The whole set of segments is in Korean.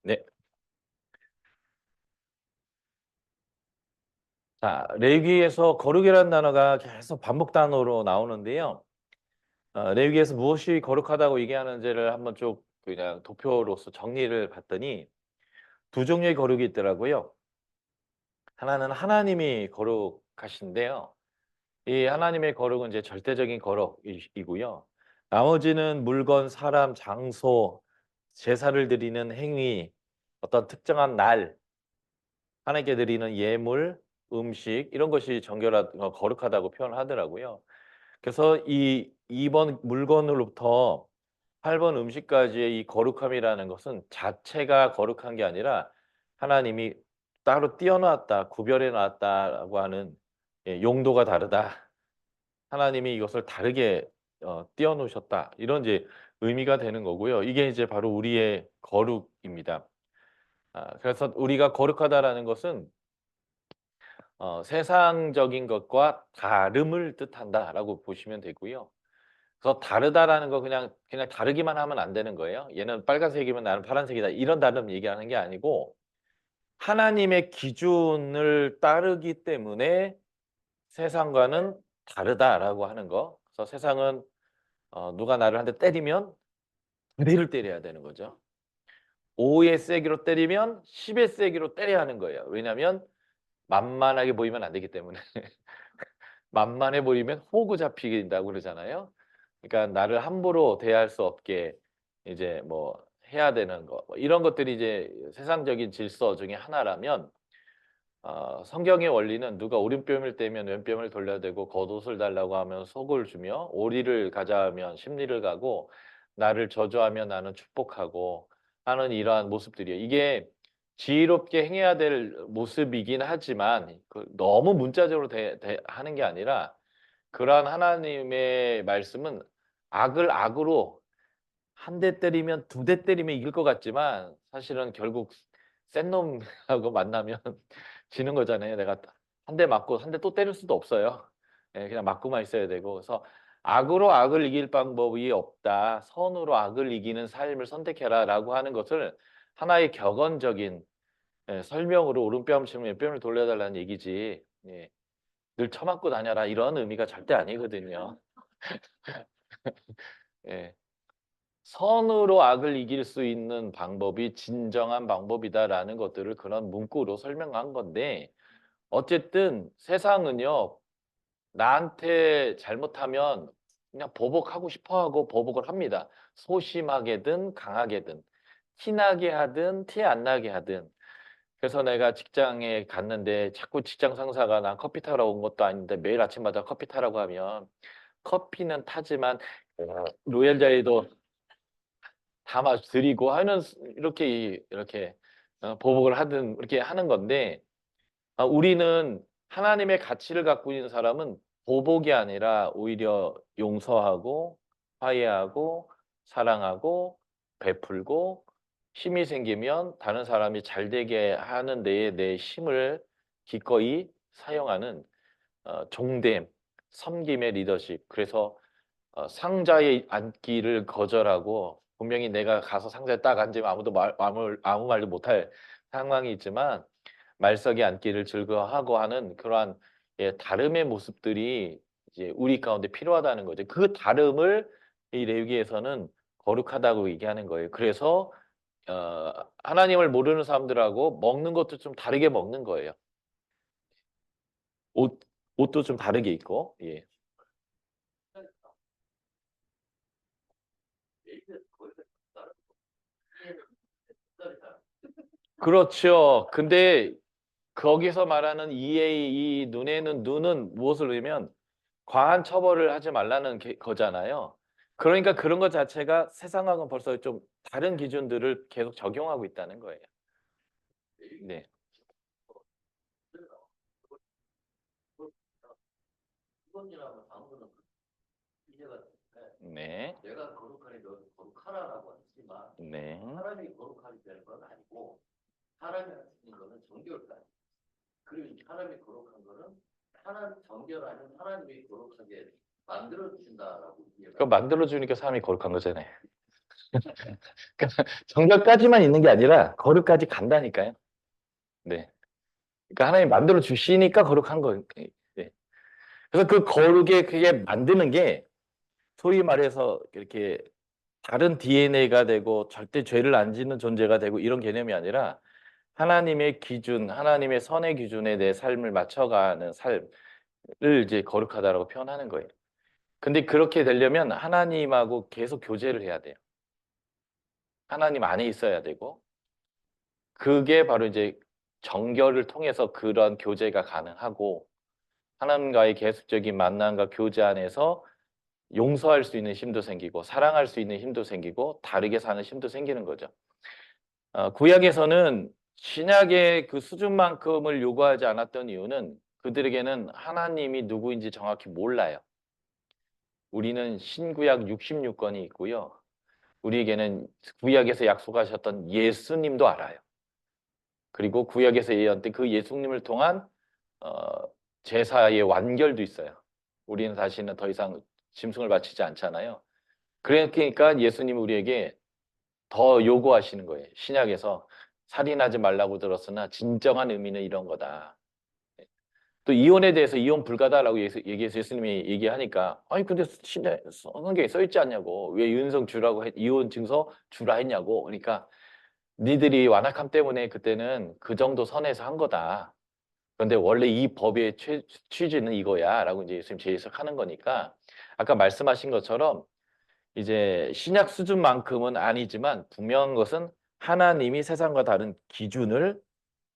네. 자, 레위기에서 거룩이라는 단어가 계속 반복 단어로 나오는데요. 레위기에서 무엇이 거룩하다고 얘기하는지를 한번 쭉 그냥 도표로서 정리를 봤더니 두 종류의 거룩이 있더라고요. 하나는 하나님이 거룩하신데요. 이 하나님의 거룩은 이제 절대적인 거룩이고요. 나머지는 물건, 사람, 장소, 제사를 드리는 행위, 어떤 특정한 날, 하나님께 드리는 예물, 음식 이런 것이 거룩하다고 표현을 하더라고요. 그래서 이 2번 물건으로부터 8번 음식까지의 이 거룩함이라는 것은 자체가 거룩한 게 아니라 하나님이 따로 띄어 놨다, 구별해 놨다라고 하는 용도가 다르다. 하나님이 이것을 다르게 띄어 놓으셨다. 이런 이제 의미가 되는 거고요. 이게 이제 바로 우리의 거룩입니다. 그래서 우리가 거룩하다라는 것은 세상적인 것과 다름을 뜻한다라고 보시면 되고요. 그래서 다르다라는 거 그냥 다르기만 하면 안 되는 거예요. 얘는 빨간색이면 나는 파란색이다. 이런 다름 얘기하는 게 아니고 하나님의 기준을 따르기 때문에 세상과는 다르다라고 하는 거. 그래서 세상은 누가 나를 한 대 때리면 2 대를 때려야 되는 거죠. 5의 세기로 때리면 10의 세기로 때려야 하는 거예요. 왜냐하면 만만하게 보이면 안 되기 때문에. 만만해 보이면 호구 잡히긴다고 그러잖아요. 그러니까 나를 함부로 대할 수 없게 이제 뭐 해야 되는 거 뭐 이런 것들이 이제 세상적인 질서 중에 하나라면 성경의 원리는 누가 오른뼘을 떼면 왼뼘을 돌려대고 겉옷을 달라고 하면 속을 주며 오리를 가자 하면 십리를 가고 나를 저주하면 나는 축복하고 하는 이러한 모습들이에요. 이게 지혜롭게 행해야 될 모습이긴 하지만 너무 문자적으로 하는 게 아니라 그러한 하나님의 말씀은 악을 악으로 한 대 때리면 2대 때리면 이길 것 같지만 사실은 결국 센 놈하고 만나면 지는 거잖아요. 내가 한 대 맞고 한 대 또 때릴 수도 없어요. 예 그냥 맞고만 있어야 되고. 그래서 "악으로 악을 이길 방법이 없다. 선으로 악을 이기는 삶을 선택해라."라고 하는 것을 하나의 격언적인 설명으로 "오른뺨 치면 왼뺨을 돌려달라."는 얘기지 예 "늘 처맞고 다녀라." 이런 의미가 절대 아니거든요. 예. 선으로 악을 이길 수 있는 방법이 진정한 방법이다라는 것들을 그런 문구로 설명한 건데 어쨌든 세상은요. 나한테 잘못하면 그냥 보복하고 싶어 하고 보복을 합니다. 소심하게든 강하게든. 티 나게 하든 티 안 나게 하든. 그래서 내가 직장에 갔는데 자꾸 직장 상사가 난 커피 타러 온 것도 아닌데 매일 아침마다 커피 타라고 하면 커피는 타지만 로얄 젤리도 담아 드리고 하는 이렇게 보복을 하든 이렇게 하는 건데 우리는 하나님의 가치를 갖고 있는 사람은 보복이 아니라 오히려 용서하고 화해하고 사랑하고 베풀고 힘이 생기면 다른 사람이 잘 되게 하는 데에 내 힘을 기꺼이 사용하는 종됨, 섬김의 리더십. 그래서 상자에 앉기를 거절하고 분명히 내가 가서 상자에 딱 앉으면 아무 말도 못할 상황이 있지만 말석에 앉기를 즐거워하고 하는 그러한 다름의 모습들이 이제 우리 가운데 필요하다는 거죠. 그 다름을 이 레위기에서는 거룩하다고 얘기하는 거예요. 그래서 하나님을 모르는 사람들하고 먹는 것도 좀 다르게 먹는 거예요. 옷 옷도 좀 다르게 입고. 예. 그렇죠. 근데 거기서 말하는 이의 이 눈에는 눈은 무엇을 의미하면 과한 처벌을 하지 말라는 거잖아요. 그러니까 그런 것 자체가 세상하고는 벌써 좀 다른 기준들을 계속 적용하고 있다는 거예요. 네. 네. 네. 그거 만들어 주니까 사람이 거룩한 거잖아요. 그러니까 정결까지만 있는 게 아니라 거룩까지 간다니까요. 네. 그러니까 하나님 만들어 주시니까 거룩한 거예요. 네. 그래서 그 거룩에 그게 만드는 게 소위 말해서 이렇게 다른 DNA가 되고 절대 죄를 안 짓는 존재가 되고 이런 개념이 아니라 하나님의 기준, 하나님의 선의 기준에 내 삶을 맞춰가는 삶을 이제 거룩하다라고 표현하는 거예요. 근데 그렇게 되려면 하나님하고 계속 교제를 해야 돼요. 하나님 안에 있어야 되고 그게 바로 이제 정결을 통해서 그런 교제가 가능하고 하나님과의 계속적인 만남과 교제 안에서 용서할 수 있는 힘도 생기고 사랑할 수 있는 힘도 생기고 다르게 사는 힘도 생기는 거죠. 구약에서는 신약의 그 수준만큼을 요구하지 않았던 이유는 그들에게는 하나님이 누구인지 정확히 몰라요. 우리는 신구약 66권이 있고요. 우리에게는 구약에서 약속하셨던 예수님도 알아요. 그리고 구약에서 예언된 그 예수님을 통한 어 제사의 완결도 있어요. 우리는 다시는 더 이상 짐승을 바치지 않잖아요. 그러니까 예수님이 우리에게 더 요구하시는 거예요. 신약에서 살인하지 말라고 들었으나 진정한 의미는 이런 거다. 또 이혼에 대해서 이혼 불가다라고 얘기해서 예수님이 얘기하니까 아니 근데 신약 성경에 써 있지 않냐고 왜 이혼성 주라고 이혼 증서 주라 했냐고 그러니까 니들이 완악함 때문에 그때는 그 정도 선에서 한 거다. 그런데 원래 이 법의 취지는 이거야라고 이제 예수님 재해석하는 거니까 아까 말씀하신 것처럼 이제 신약 수준만큼은 아니지만 분명한 것은 하나님이 세상과 다른 기준을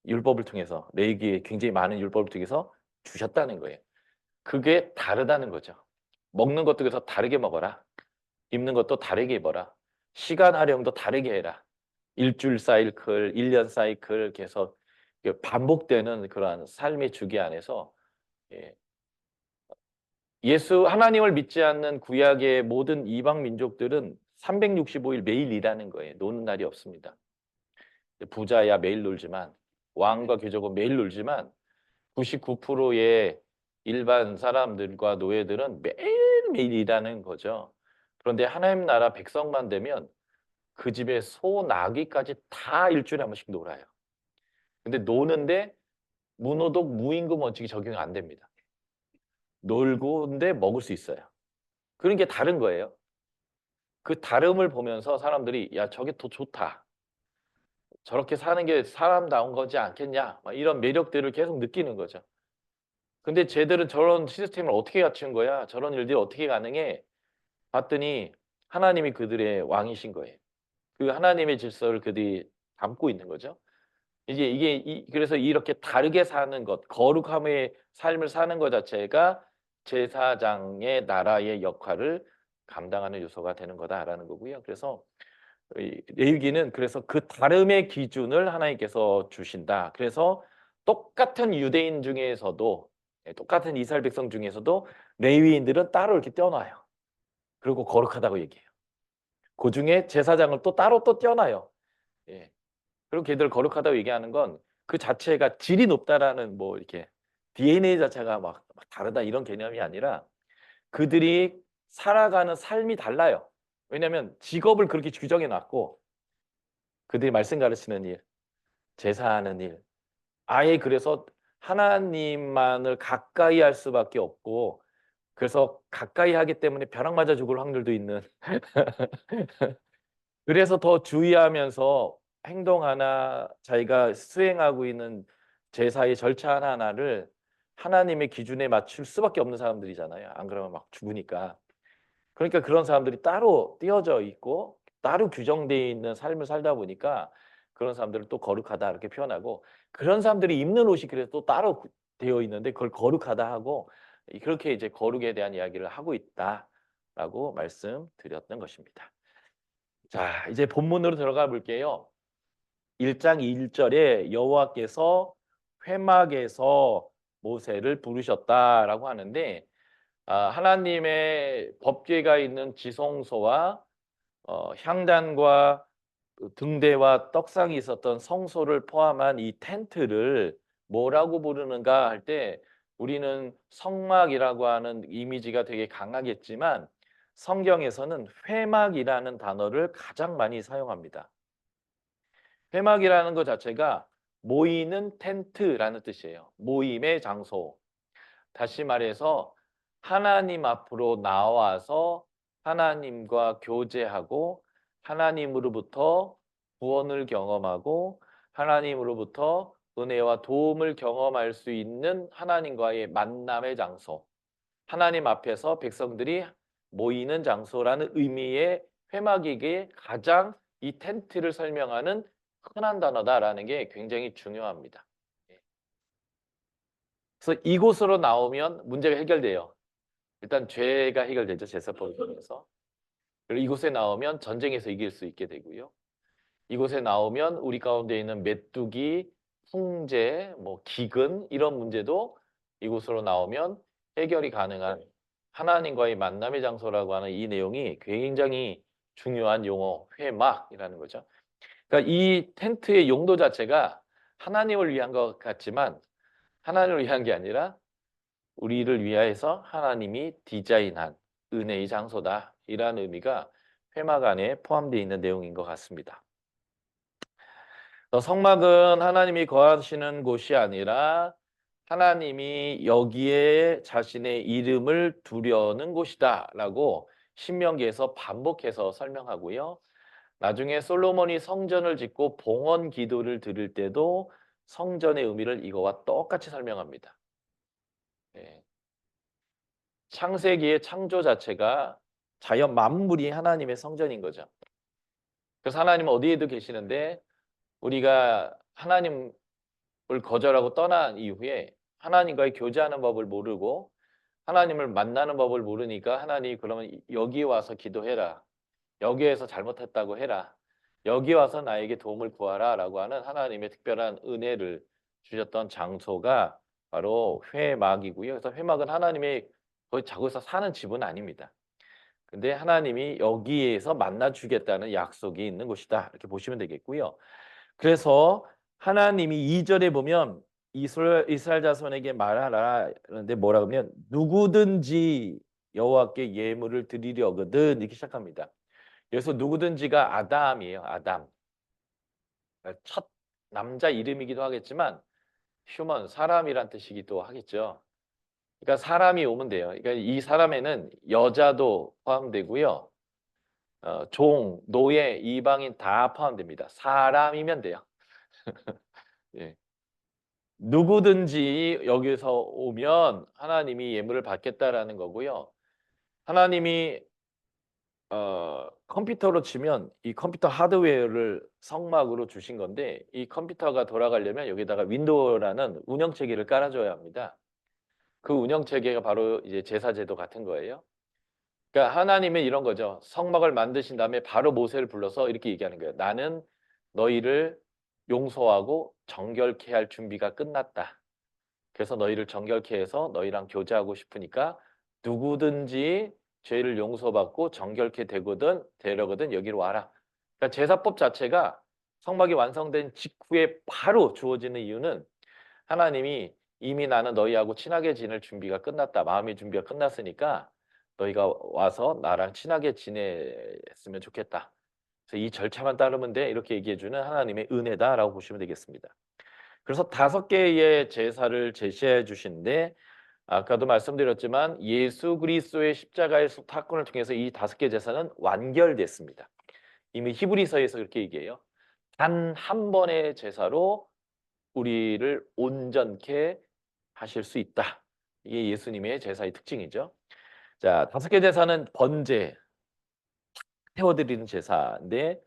율법을 통해서 레위기에 굉장히 많은 율법을 통해서 주셨다는 거예요. 그게 다르다는 거죠. 먹는 것도 그래서 다르게 먹어라. 입는 것도 다르게 입어라. 시간 활용도 다르게 해라. 일주일 사이클, 1년 사이클 계속 반복되는 그러한 삶의 주기 안에서 예. 하나님을 믿지 않는 구약의 모든 이방 민족들은 365일 매일 일하는 거예요. 노는 날이 없습니다. 부자야 매일 놀지만 왕과 귀족은 매일 놀지만 99%의 일반 사람들과 노예들은 매일매일 일하는 거죠. 그런데 하나님 나라 백성만 되면 그 집에 소, 나귀까지 다 일주일에 한 번씩 놀아요. 근데 노는데 무노동, 무임금 원칙이 적용이 안 됩니다. 놀고 근데 먹을 수 있어요. 그런 게 다른 거예요. 그 다름을 보면서 사람들이 야 저게 더 좋다. 저렇게 사는 게 사람다운 거지 않겠냐. 막 이런 매력들을 계속 느끼는 거죠. 근데 쟤들은 저런 시스템을 어떻게 갖춘 거야? 저런 일들이 어떻게 가능해? 봤더니 하나님이 그들의 왕이신 거예요. 그 하나님의 질서를 그들이 담고 있는 거죠. 이제 이게 그래서 이렇게 다르게 사는 것, 거룩함의 삶을 사는 것 자체가 제사장의 나라의 역할을 감당하는 요소가 되는 거다라는 거고요. 그래서 이 레위기는 그래서 그 다름의 기준을 하나님께서 주신다. 그래서 똑같은 유대인 중에서도 똑같은 이스라엘 백성 중에서도 레위인들은 따로 이렇게 떼어놔요. 그리고 거룩하다고 얘기해요. 그중에 제사장을 또 따로 또 떼어놔요. 예. 그리고 걔들 거룩하다고 얘기하는 건 그 자체가 질이 높다라는 뭐 이렇게 DNA 자체가 막 다르다 이런 개념이 아니라 그들이 살아가는 삶이 달라요. 왜냐하면 직업을 그렇게 규정해 놨고 그들이 말씀 가르치는 일, 제사하는 일, 아예 그래서 하나님만을 가까이 할 수밖에 없고 그래서 가까이 하기 때문에 벼락 맞아 죽을 확률도 있는 그래서 더 주의하면서 행동 하나 자기가 수행하고 있는 제사의 절차 하나하나를 하나님의 기준에 맞출 수밖에 없는 사람들이잖아요. 안 그러면 막 죽으니까. 그러니까 그런 사람들이 따로 띄어져 있고 따로 규정되어 있는 삶을 살다 보니까 그런 사람들을 또 거룩하다 이렇게 표현하고 그런 사람들이 입는 옷이 그래서 또 따로 되어 있는데 그걸 거룩하다 하고 그렇게 이제 거룩에 대한 이야기를 하고 있다라고 말씀드렸던 것입니다. 자, 이제 본문으로 들어가 볼게요. 1장 1절에 여호와께서 회막에서 모세를 부르셨다라고 하는데 하나님의 법궤가 있는 지성소와 향단과 그 등대와 떡상이 있었던 성소를 포함한 이 텐트를 뭐라고 부르는가 할 때 우리는 성막이라고 하는 이미지가 되게 강하겠지만 성경에서는 회막이라는 단어를 가장 많이 사용합니다. 회막이라는 것 자체가 모이는 텐트라는 뜻이에요. 모임의 장소. 다시 말해서 하나님 앞으로 나와서 하나님과 교제하고 하나님으로부터 구원을 경험하고 하나님으로부터 은혜와 도움을 경험할 수 있는 하나님과의 만남의 장소. 하나님 앞에서 백성들이 모이는 장소라는 의미의 회막이기에 가장 이 텐트를 설명하는 흔한 단어다라는 게 굉장히 중요합니다. 그래서 이곳으로 나오면 문제가 해결돼요. 일단 죄가 해결되죠. 제사법을 통해서. 그리고 이곳에 나오면 전쟁에서 이길 수 있게 되고요. 이곳에 나오면 우리 가운데 있는 메뚜기, 풍제, 뭐 기근 이런 문제도 이곳으로 나오면 해결이 가능한 하나님과의 만남의 장소라고 하는 이 내용이 굉장히 중요한 용어, 회막이라는 거죠. 그러니까 이 텐트의 용도 자체가 하나님을 위한 것 같지만 하나님을 위한 게 아니라 우리를 위하여서 하나님이 디자인한 은혜의 장소다. 이라는 의미가 회막 안에 포함되어 있는 내용인 것 같습니다. 성막은 하나님이 거하시는 곳이 아니라 하나님이 여기에 자신의 이름을 두려는 곳이다 라고 신명기에서 반복해서 설명하고요. 나중에 솔로몬이 성전을 짓고 봉헌 기도를 드릴 때도 성전의 의미를 이거와 똑같이 설명합니다. 네. 창세기의 창조 자체가 자연 만물이 하나님의 성전인 거죠. 그래서 하나님은 어디에도 계시는데 우리가 하나님을 거절하고 떠난 이후에 하나님과의 교제하는 법을 모르고 하나님을 만나는 법을 모르니까 하나님이 그러면 여기 와서 기도해라. 여기에서 잘못했다고 해라. 여기 와서 나에게 도움을 구하라 라고 하는 하나님의 특별한 은혜를 주셨던 장소가 바로 회막이고요. 그래서 회막은 하나님의 거의 저기서 사는 집은 아닙니다. 근데 하나님이 여기에서 만나 주겠다는 약속이 있는 곳이다. 이렇게 보시면 되겠고요. 그래서 하나님이 2절에 보면 이스라엘 자손에게 말하라 그런데 뭐라 그러면 누구든지 여호와께 예물을 드리려거든 이렇게 시작합니다. 여기서 누구든지가 아담이에요. 아담. 첫 남자 이름이기도 하겠지만 휴먼 사람이란 뜻이기도 하겠죠. 그러니까 사람이 오면 돼요. 그러니까 이 사람에는 여자도 포함되고요. 종, 노예, 이방인 다 포함됩니다. 사람이면 돼요. 예. 누구든지 여기서 오면 하나님이 예물을 받겠다라는 거고요. 하나님이 컴퓨터로 치면 이 컴퓨터 하드웨어를 성막으로 주신 건데 이 컴퓨터가 돌아가려면 여기다가 윈도우라는 운영체계를 깔아줘야 합니다. 그 운영체계가 바로 이제 제사제도 같은 거예요. 그러니까 하나님은 이런 거죠. 성막을 만드신 다음에 바로 모세를 불러서 이렇게 얘기하는 거예요. 나는 너희를 용서하고 정결케 할 준비가 끝났다. 그래서 너희를 정결케 해서 너희랑 교제하고 싶으니까 누구든지 죄를 용서받고 정결케 되려거든 여기로 와라. 그러니까 제사법 자체가 성막이 완성된 직후에 바로 주어지는 이유는 하나님이 이미 나는 너희하고 친하게 지낼 준비가 끝났다. 마음의 준비가 끝났으니까 너희가 와서 나랑 친하게 지냈으면 좋겠다. 그래서 이 절차만 따르면 돼. 이렇게 얘기해 주는 하나님의 은혜다라고 보시면 되겠습니다. 그래서 5개의 제사를 제시해 주시는데 아까도 말씀드렸지만 예수 그리스도의 십자가의 사건을 통해서 이 5개 제사는 완결됐습니다. 이미 히브리서에서 그렇게 얘기해요. 단 한 번의 제사로 우리를 온전케 하실 수 있다. 이게 예수님의 제사의 특징이죠. 자, 5개 제사는 번제, 태워드리는 제사인데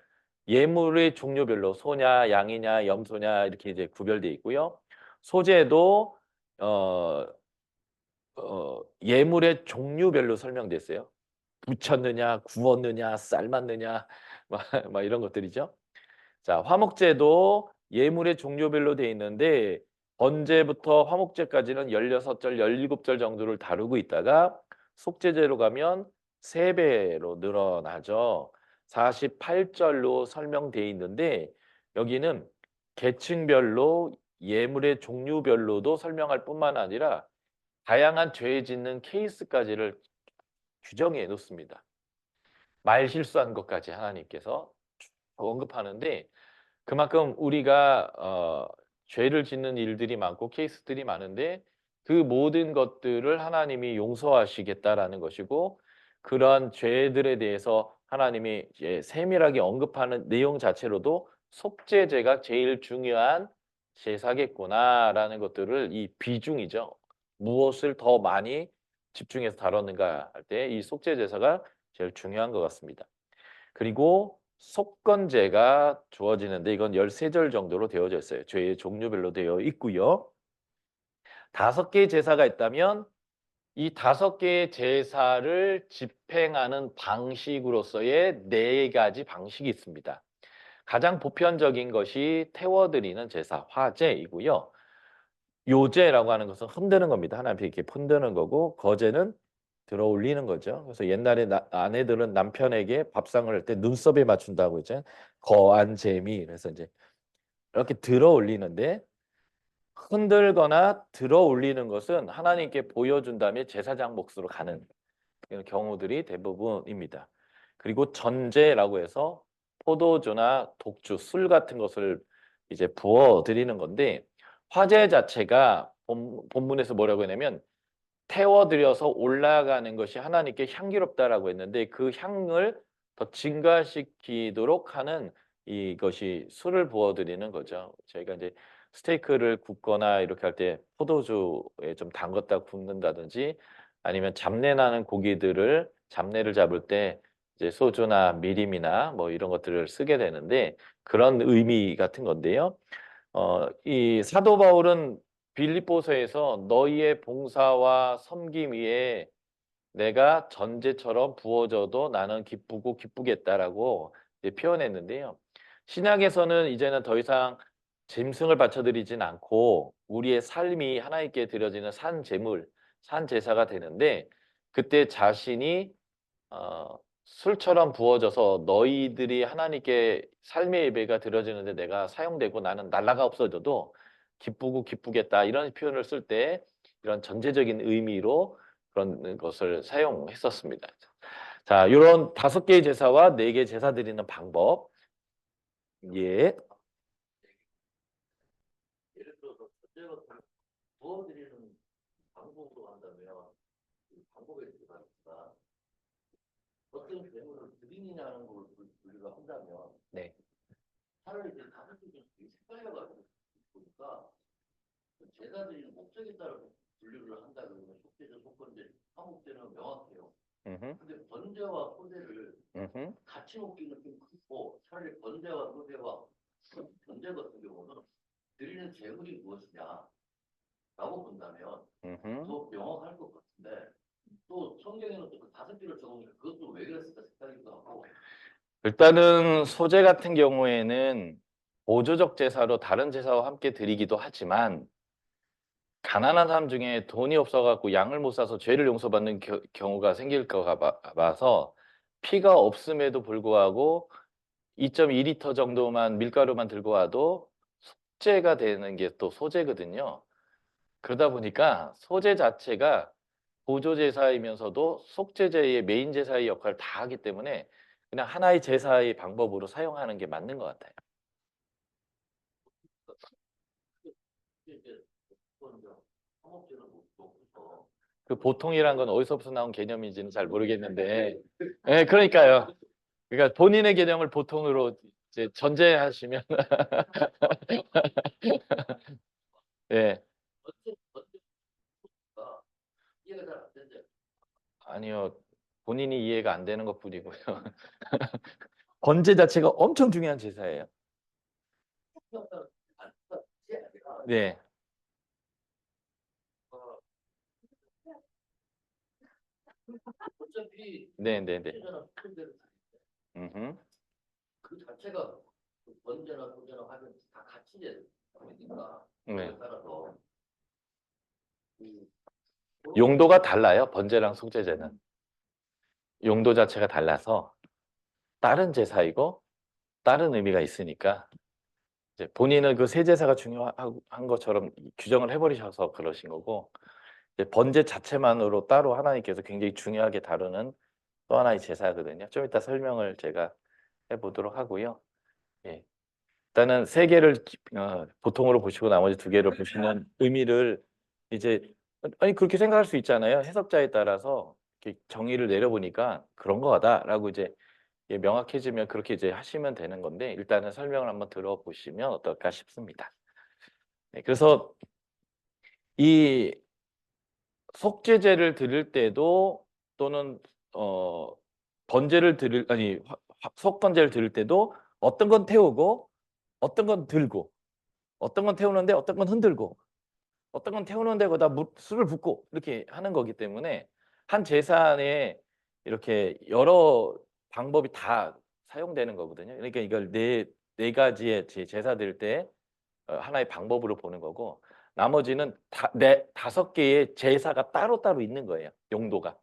예물의 종류별로 소냐, 양이냐, 염소냐 이렇게 이제 구별되어 있고요. 소제도 예물의 종류별로 설명됐어요. 부쳤느냐, 구웠느냐, 삶았느냐, 막 이런 것들이죠. 자, 화목제도 예물의 종류별로 되어 있는데 번제부터 화목제까지는 16절, 17절 정도를 다루고 있다가 속죄제로 가면 3배로 늘어나죠. 48절로 설명되어 있는데 여기는 계층별로 예물의 종류별로도 설명할 뿐만 아니라 다양한 죄 짓는 케이스까지를 규정해 놓습니다. 말 실수한 것까지 하나님께서 쭉 언급하는데 그만큼 우리가 죄를 짓는 일들이 많고 케이스들이 많은데 그 모든 것들을 하나님이 용서하시겠다라는 것이고 그러한 죄들에 대해서 하나님이 이제 세밀하게 언급하는 내용 자체로도 속죄제가 제일 중요한 제사겠구나라는 것들을 이 비중이죠. 무엇을 더 많이 집중해서 다뤘는가 할 때 이 속죄제사가 제일 중요한 것 같습니다. 그리고 속건제가 주어지는데 이건 13절 정도로 되어져 있어요. 죄의 종류별로 되어 있고요. 5개의 제사가 있다면 이 5개의 제사를 집행하는 방식으로서의 4가지 방식이 있습니다. 가장 보편적인 것이 태워드리는 제사, 화제이고요. 요제라고 하는 것은 흔드는 겁니다. 하나님 앞에 이렇게 흔드는 거고 거제는 들어 올리는 거죠. 그래서 옛날에 아내들은 남편에게 밥상을 할 때 눈썹에 맞춘다고 했잖아요. 거안제미. 그래서 이제 이렇게 들어 올리는데 흔들거나 들어 올리는 것은 하나님께 보여준 다음에 제사장 몫으로 가는 이런 경우들이 대부분입니다. 그리고 전제라고 해서 포도주나 독주, 술 같은 것을 이제 부어 드리는 건데 화제 자체가 본문에서 뭐라고 했냐면 태워드려서 올라가는 것이 하나님께 향기롭다라고 했는데 그 향을 더 증가시키도록 하는 이것이 술을 부어 드리는 거죠. 저희가 이제 스테이크를 굽거나 이렇게 할 때 포도주에 좀 담갔다 굽는다든지 아니면 잡내 나는 고기들을 잡내를 잡을 때 이제 소주나 미림이나 뭐 이런 것들을 쓰게 되는데 그런 의미 같은 건데요. 이 사도 바울은 빌립보서에서 너희의 봉사와 섬김 위에 내가 전제처럼 부어져도 나는 기쁘고 기쁘겠다라고 이제 표현했는데요. 신약에서는 이제는 더 이상 짐승을 바쳐드리진 않고 우리의 삶이 하나님께 드려지는 산 제물, 산 제사가 되는데 그때 자신이 술처럼 부어져서 너희들이 하나님께 삶의 예배가 드려지는데 내가 사용되고 나는 날라가 없어져도 기쁘고 기쁘겠다 이런 표현을 쓸 때 이런 전제적인 의미로 그런 것을 사용했었습니다. 자, 요런 5개의 제사와 4개의 제사 드리는 방법. 예. 예를 들어서 전제가 부어드리는 방법으로 한다면 그 방법에 들어가니까 어떤 재물을 드리느냐는 걸 우리가 한다면 네. 차라리 이제 5개 중에 헷갈려가지고 보니까 그 제사 드리는 목적에 따라 분류를 한다 그러면 속죄제, 속건제, 화목제는 명확해요. 근데 번제와 소제를 같이 먹기는 좀 크고 차라리 번제와 소제와 번제 같은 경우는 드리는 재물이 무엇이냐라고 본다면 더 명확할 것 같은데 또 성경에는 또 그 5개를 적으니까 그것도 왜 그랬을까 생각이기도 하고 일단은 소제 같은 경우에는 보조적 제사로 다른 제사와 함께 드리기도 하지만 가난한 사람 중에 돈이 없어 갖고 양을 못 사서 죄를 용서받는 경우가 생길까 봐서 피가 없음에도 불구하고 2.2리터 정도만 밀가루만 들고 와도 속죄가 되는 게 또 소제거든요. 그러다 보니까 소제 자체가 보조 제사이면서도 속죄제의 메인 제사의 역할을 다 하기 때문에 그냥 하나의 제사의 방법으로 사용하는 게 맞는 것 같아요. 그 보통이란 건 어디서부터 나온 개념인지는 잘 모르겠는데, 예, 그러니까요. 그러니까 본인의 개념을 보통으로 이제 전제하시면, 예. 아니요, 본인이 이해가 안 되는 것뿐이고요. 번제 자체가 엄청 중요한 제사예요. 네. 네네네. 그 자체가 번제나 소제나 하면 다 같이 되니까 네. 따라서 용도가 달라요. 번제랑 속죄제는 용도 자체가 달라서 다른 제사이고 다른 의미가 있으니까 이제 본인은 그 세 제사가 중요한 것처럼 규정을 해버리셔서 그러신 거고 이제 번제 자체만으로 따로 하나님께서 굉장히 중요하게 다루는 또 하나의 제사거든요. 좀 이따 설명을 제가 해 보도록 하고요. 예. 일단은 세 개를 보통으로 보시고 나머지 두 개를 보시는 의미를 이제 아니 그렇게 생각할 수 있잖아요. 해석자에 따라서 이렇게 정의를 내려보니까 '그런 거다.'라고 이제 예 명확해지면 그렇게 이제 하시면 되는 건데 일단은 설명을 한번 들어보시면 어떨까 싶습니다. 네 그래서 이 속죄제를 드릴 때도 또는 어 번제를 드릴 아니 속번제를 드릴 때도 어떤 건 태우고 어떤 건 들고 어떤 건 태우는데 어떤 건 흔들고 어떤 건 태우는데 거기다 술을 붓고 이렇게 하는 거기 때문에 한 제사 안에 이렇게 여러 방법이 다 사용되는 거거든요. 그러니까 이걸 네 가지의 제사 드릴 때 하나의 방법으로 보는 거고 나머지는 다 네 5 개의 제사가 따로따로 있는 거예요, 용도가.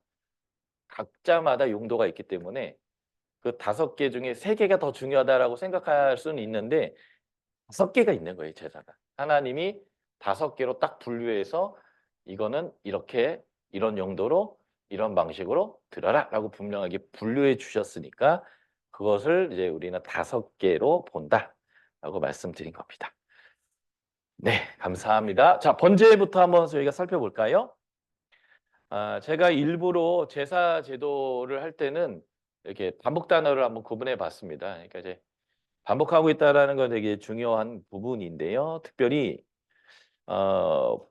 각자마다 용도가 있기 때문에 그 5개 중에 3 개가 더 중요하다라고 생각할 수는 있는데 5 개가 있는 거예요, 제사가. 하나님이 5 개로 딱 분류해서 "이거는 이렇게 이런 용도로 이런 방식으로 드려라."라고 분명하게 분류해 주셨으니까 그것을 이제 우리는 5 개로 본다라고 말씀드린 겁니다. 네 감사합니다. 자 번제부터 한번 저희가 살펴볼까요? 제가 일부러 제사 제도를 할 때는 이렇게 반복 단어를 한번 구분해 봤습니다. 그러니까 이제 반복하고 있다라는 건 되게 중요한 부분인데요. 특별히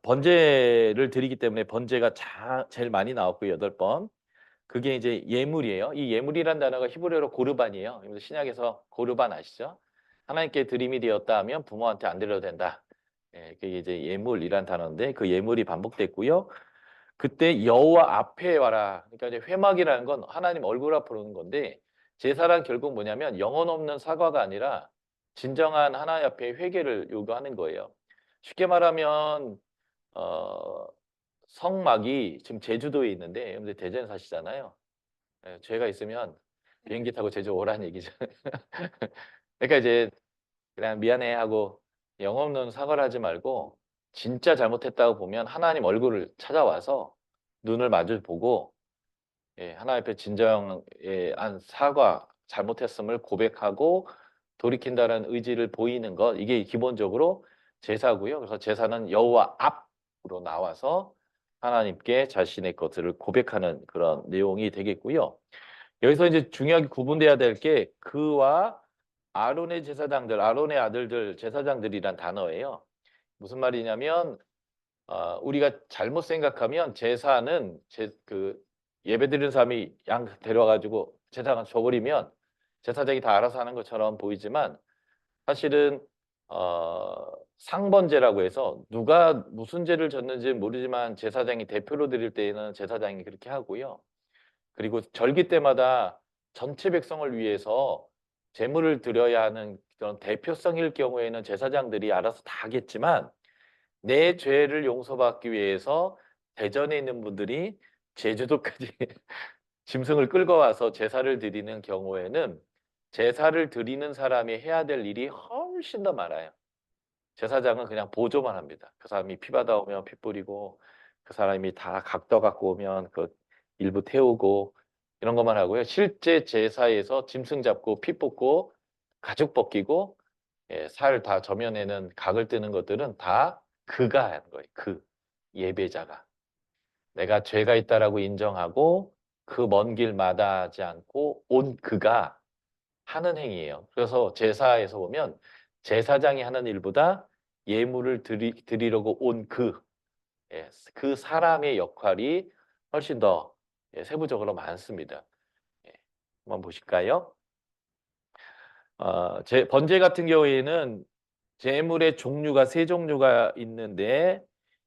번제를 드리기 때문에 번제가 제일 많이 나왔고 8번. 그게 이제 예물이에요. 이 예물이란 단어가 히브리어로 고르반이에요. 그래서 신약에서 고르반 아시죠? 하나님께 드림이 되었다 하면 부모한테 안 드려도 된다. 예, 그게 이제 예물이란 단어인데 그 예물이 반복됐고요. 그때 여호와 앞에 와라. 그러니까 이제 회막이라는 건 하나님 얼굴 앞으로 오는 건데 제사란 결국 뭐냐면 영혼 없는 사과가 아니라 진정한 하나님 앞에 회개를 요구하는 거예요. 쉽게 말하면 어 성막이 지금 제주도에 있는데 여러분들 대전 사시잖아요. 예, 죄가 있으면 비행기 타고 제주 오라는 얘기죠. 그러니까 이제 그냥 "미안해." 하고 영혼 없는 사과를 하지 말고 진짜 잘못했다고 보면 하나님 얼굴을 찾아와서 눈을 마주 보고 예 하나님 앞에 진정한 사과, 잘못했음을 고백하고 돌이킨다는 의지를 보이는 것 이게 기본적으로 제사고요. 그래서 제사는 여호와 앞으로 나와서 하나님께 자신의 것들을 고백하는 그런 내용이 되겠고요. 여기서 이제 중요하게 구분돼야 될 게 그와 아론의 제사장들, 아론의 아들들 제사장들이란 단어예요. 무슨 말이냐면 우리가 잘못 생각하면 제사는 예배드리는 사람이 양 데려와 가지고 제사장 줘 버리면 제사장이 다 알아서 하는 것처럼 보이지만 사실은 상번제라고 해서 누가 무슨 죄를 졌는지는 모르지만 제사장이 대표로 드릴 때에는 제사장이 그렇게 하고요. 그리고 절기 때마다 전체 백성을 위해서 제물을 드려야 하는 그런 대표성일 경우에는 제사장들이 알아서 다 하겠지만 내 죄를 용서받기 위해서 대전에 있는 분들이 제주도까지 짐승을 끌고 와서 제사를 드리는 경우에는 제사를 드리는 사람이 해야 될 일이 훨씬 더 많아요. 제사장은 그냥 보조만 합니다. 그 사람이 피 받아오면 피 뿌리고 그 사람이 다 각도 갖고 오면 그 일부 태우고 이런 것만 하고요. 실제 제사에서 짐승 잡고 피 뽑고 가죽 벗기고 예 살 다 저며내는 각을 뜨는 것들은 다 그가 하는 거예요. 예배자가. 내가 죄가 있다라고 인정하고 그 먼 길 마다하지 않고 온 그가 하는 행위예요. 그래서 제사에서 보면 제사장이 하는 일보다 예물을 드리려고 온 예 그 사람의 역할이 훨씬 더 예 세부적으로 많습니다. 예. 한번 보실까요? 제 번제 같은 경우에는 제물의 종류가 3 종류가 있는데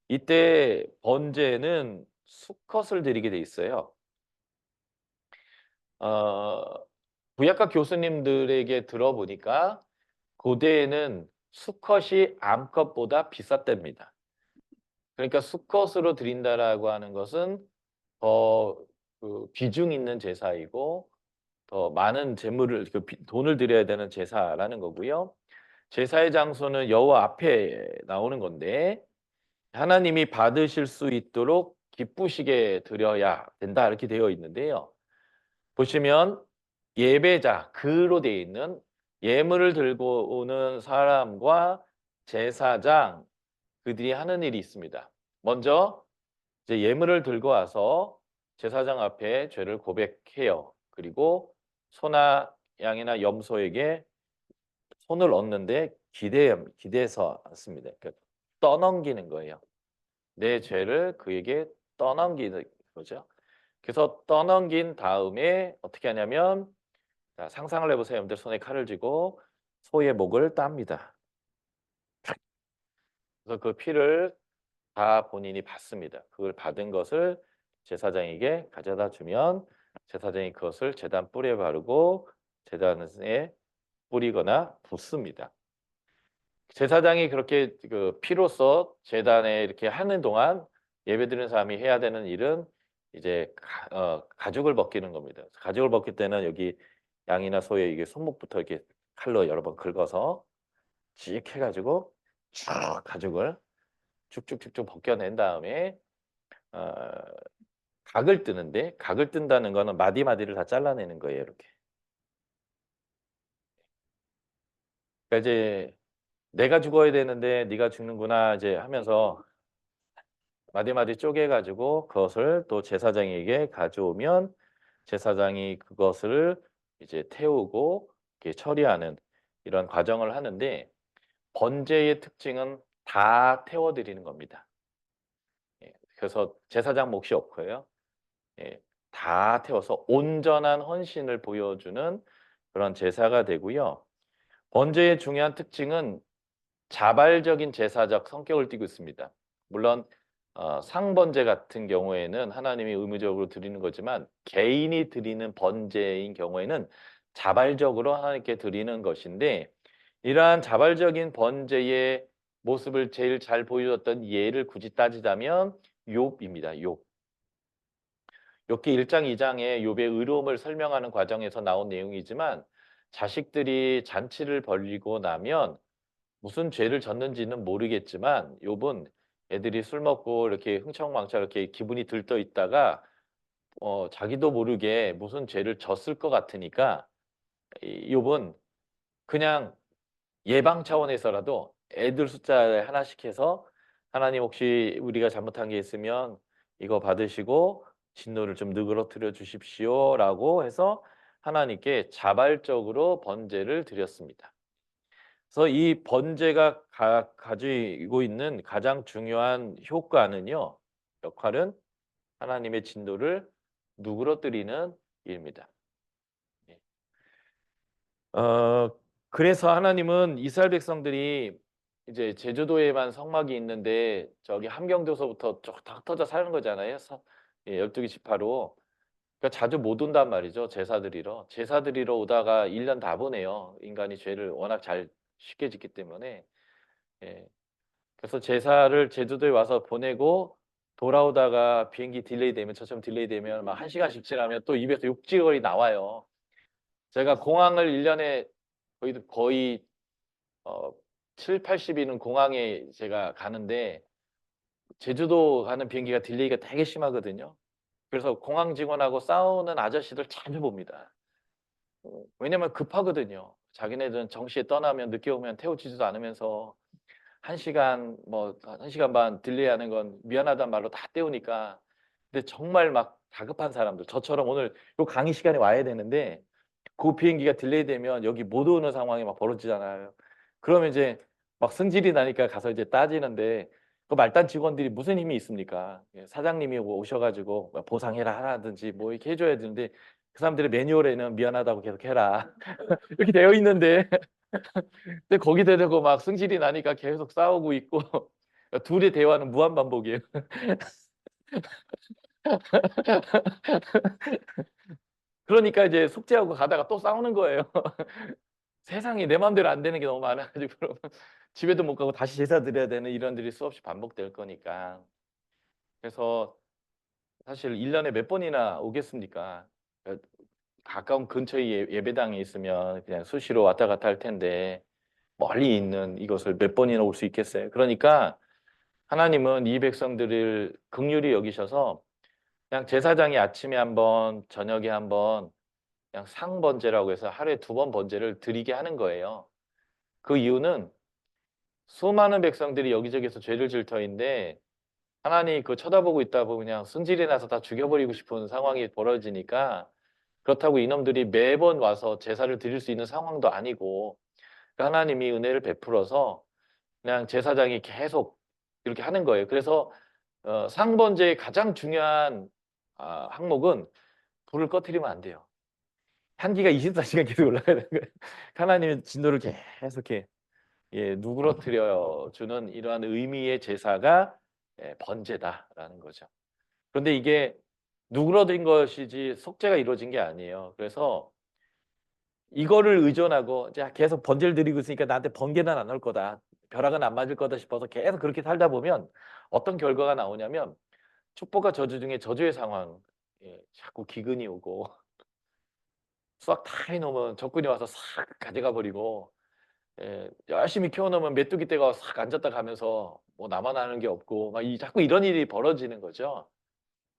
이때 번제는 수컷을 드리게 돼 있어요. 어 구약과 교수님들에게 들어보니까 고대에는 수컷이 암컷보다 비쌌답니다. 그러니까 수컷으로 드린다라고 하는 것은 더 비중 있는 제사이고 더 많은 재물을 돈을 드려야 되는 제사라는 거고요. 제사의 장소는 여호와 앞에 나오는 건데 하나님이 받으실 수 있도록 기쁘시게 드려야 된다 이렇게 되어 있는데요. 보시면 예배자, 그로 되어 있는 예물을 들고 오는 사람과 제사장, 그들이 하는 일이 있습니다. 먼저 이제 예물을 들고 와서 제사장 앞에 죄를 고백해요. 그리고 소나 양이나 염소에게 손을 얹는데 기대서 않습니다. 그러니까 떠넘기는 거예요. 내 죄를 그에게 떠넘기는 거죠. 그래서 떠넘긴 다음에 어떻게 하냐면, 자, 상상을 해보세요. 여러분들 손에 칼을 쥐고 소의 목을 땁니다. 그래서 그 피를 다 본인이 받습니다. 그걸 받은 것을 제사장에게 가져다 주면 제사장이 그것을 제단 뿔에 바르고 제단에 뿌리거나 붓습니다. 제사장이 그렇게 그 피로써 제단에 이렇게 하는 동안 예배드리는 사람이 해야 되는 일은 이제 가죽을 벗기는 겁니다. 가죽을 벗길 때는 여기 양이나 소의 이게 손목부터 이렇게 칼로 여러 번 긁어서 씩 해가지고 쭉 가죽을 쭉쭉쭉쭉 벗겨낸 다음에 어, 각을 뜨는데, 각을 뜬다는 거는 마디마디를 다 잘라내는 거예요. 이렇게. 그러니까 이제 내가 죽어야 되는데 네가 죽는구나 이제 하면서 마디마디 쪼개가지고 그것을 또 제사장에게 가져오면 제사장이 그것을 이제 태우고 이렇게 처리하는 이런 과정을 하는데, 번제의 특징은 다 태워드리는 겁니다. 예, 그래서 제사장 몫이 없고요. 예, 다 태워서 온전한 헌신을 보여주는 그런 제사가 되고요. 번제의 중요한 특징은 자발적인 제사적 성격을 띠고 있습니다. 물론 상번제 같은 경우에는 하나님이 의무적으로 드리는 거지만, 개인이 드리는 번제인 경우에는 자발적으로 하나님께 드리는 것인데, 이러한 자발적인 번제의 모습을 제일 잘 보여줬던 예를 굳이 따지자면 욥입니다. 욥. 욥기 1장 2장에 욥의 의로움을 설명하는 과정에서 나온 내용이지만, 자식들이 잔치를 벌이고 나면 무슨 죄를 졌는지는 모르겠지만 욥은 애들이 술 먹고 이렇게 흥청망청 이렇게 기분이 들떠 있다가 자기도 모르게 무슨 죄를 졌을 것 같으니까 이 욥은 그냥 예방 차원에서라도 애들 숫자에 하나씩 해서, 하나님 혹시 우리가 잘못한 게 있으면 이거 받으시고 진노를 좀 느그러뜨려 주십시오라고 해서 하나님께 자발적으로 번제를 드렸습니다. 그래서 이 번제가 가지고 있는 가장 중요한 효과는요, 역할은 하나님의 진노를 누그러뜨리는 일입니다. 예. 어, 그래서 하나님은 이스라엘 백성들이 이제 제주도에만 성막이 있는데 저기 함경도서부터 쭉 다 흩어져 사는 거잖아요. 12개 지파로. 그러니까 자주 못 온단 말이죠. 제사드리러 오다가 1년 다 보내요. 인간이 죄를 워낙 잘 쉽게 짓기 때문에. 예. 그래서 제사를 제주도에 와서 보내고 돌아오다가 비행기 딜레이 되면, 저처럼 딜레이 되면 막 1시간씩 지나면 또 입에서 욕지거리 나와요. 제가 공항을 1년에 거의 어 7-80일은 공항에 제가 가는데, 제주도 가는 비행기가 딜레이가 되게 심하거든요. 그래서 공항 직원하고 싸우는 아저씨들 자주 봅니다. 왜냐면 급하거든요. 자기네들은 정시에 떠나면 늦게 오면 태워주지도 않으면서 1시간 뭐 1시간 반 딜레이하는 건 미안하다는 말로 다 때우니까. 근데 정말 막 다급한 사람들, 저처럼 오늘 요 강의 시간에 와야 되는데 그 비행기가 딜레이되면 여기 못 오는 상황이 막 벌어지잖아요. 그러면 이제 막 승질이 나니까 가서 이제 따지는데, 그 말단 직원들이 무슨 힘이 있습니까? 예, 사장님이 오셔 가지고 뭐 보상해라 하라든지 뭐 이렇게 해 줘야 되는데, 그 사람들의 매뉴얼에는 미안하다고 계속 해라 이렇게 되어 있는데 근데 거기 대고 막 승질이 나니까 계속 싸우고 있고 둘의 대화는 무한 반복이에요. 그러니까 이제 숙제하고 가다가 또 싸우는 거예요. 세상에 내 마음대로 안 되는 게 너무 많아 가지고 그러면 집에도 못 가고 다시 제사 드려야 되는 이런 일이 수없이 반복될 거니까. 그래서 사실 1 년에 몇 번이나 오겠습니까? 가까운 근처에 예배당에 있으면 그냥 수시로 왔다 갔다 할 텐데 멀리 있는 이것을 몇 번이나 올 수 있겠어요? 그러니까 하나님은 이 백성들을 긍휼히 여기셔서 그냥 제사장이 아침에 1번 저녁에 1번 그냥 상번제라고 해서 하루에 2번 번제를 드리게 하는 거예요. 그 이유는 수많은 백성들이 여기저기서 죄를 질 터인데 하나님이 그거 쳐다보고 있다 보면 그냥 승질이 나서 다 죽여버리고 싶은 상황이 벌어지니까, 그렇다고 이놈들이 매번 와서 제사를 드릴 수 있는 상황도 아니고, 하나님이 은혜를 베풀어서 그냥 제사장이 계속 이렇게 하는 거예요. 그래서 상번제의 가장 중요한 항목은 불을 꺼트리면 안 돼요. 향기가 24시간 계속 올라가야 되는 거예요. 하나님의 진노를 계속 이렇게 누그러뜨려 주는 이러한 의미의 제사가 번제다라는 거죠. 그런데 이게 누그러진 것이지 속죄가 이루어진 게 아니에요. 그래서 이거를 의존하고 이제 계속 번제를 드리고 있으니까 나한테 번개는 안 올 거다, 벼락은 안 맞을 거다 싶어서 계속 그렇게 살다 보면 어떤 결과가 나오냐면 축복과 저주 중에 저주의 상황, 자꾸 기근이 오고 수확 다 해놓으면 적군이 와서 싹 가져가 버리고, 열심히 키워놓으면 메뚜기 떼가 싹 앉았다 가면서 뭐 나만 아는 게 없고 막 자꾸 이런 일이 벌어지는 거죠.